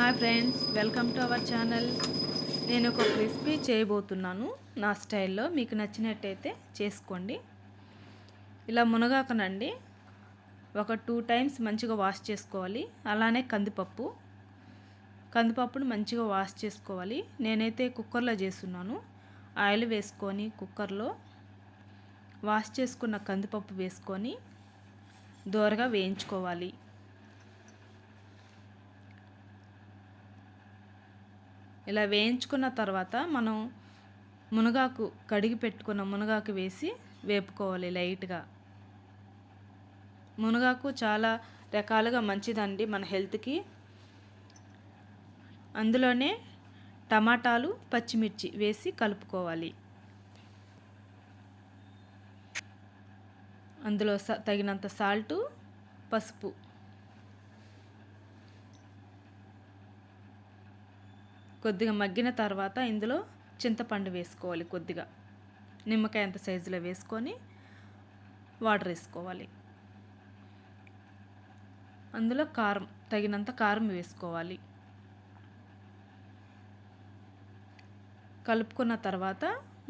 Hi friends, welcome to our channel. నేను ఒక recipe చేయబోతున్నాను నా స్టైల్లో. మీకు నచ్చినట్టయితే చేసుకోండి. ఇలా మునగాకనండి ఒక 2 టైమ్స్ మంచిగా వాష్ చేసుకోవాలి. అలానే కందిపప్పును మంచిగా వాష్ చేసుకోవాలి. నేనైతే కుక్కర్లో చేస్తున్నాను. ఆయిల్ వేసుకొని కుక్కర్లో వాష్ చేసుకున్న కందిపప్పు వేసుకొని దోరగా వేయించుకోవాలి. ఇలా వేయించుకున్న తర్వాత మనం మునగాకు కడిగి పెట్టుకున్న మునగాకు వేసి వేపుకోవాలి లైట్గా. మునగాకు చాలా రకాలుగా మంచిదండి మన హెల్త్కి. అందులోనే టమాటాలు, పచ్చిమిర్చి వేసి కలుపుకోవాలి. అందులో తగినంత సాల్టు, పసుపు, కొద్దిగా మగ్గిన తర్వాత ఇందులో చింతపండు వేసుకోవాలి. కొద్దిగా నిమ్మకాయ అంత సైజులో వేసుకొని వాటర్ వేసుకోవాలి. అందులో తగినంత కారం వేసుకోవాలి. కలుపుకున్న తర్వాత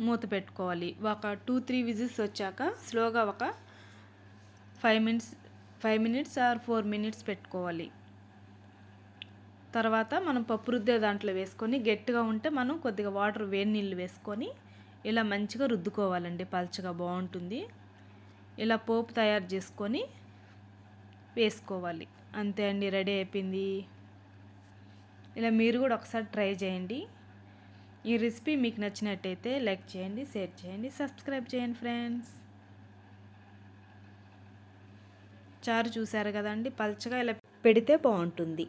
మూత పెట్టుకోవాలి. ఒక 2-3 విజిల్స్ వచ్చాక స్లోగా ఒక 5 మినిట్స్ ఆర్ 4 మినిట్స్ పెట్టుకోవాలి. తర్వాత మనం పప్పు రుద్దే దాంట్లో వేసుకొని గట్టిగా ఉంటే మనం కొద్దిగా వేడి నీళ్ళు వేసుకొని ఇలా మంచిగా రుద్దుకోవాలండి. పల్చగా బాగుంటుంది. ఇలా పోపు తయారు చేసుకొని వేసుకోవాలి. అంతే అండి, రెడీ అయిపోయింది. ఇలా మీరు కూడా ఒకసారి ట్రై చేయండి. ఈ రెసిపీ మీకు నచ్చినట్టయితే లైక్ చేయండి, షేర్ చేయండి, సబ్స్క్రైబ్ చేయండి ఫ్రెండ్స్. చారు చూసారు కదండి, పల్చగా ఇలా పెడితే బాగుంటుంది.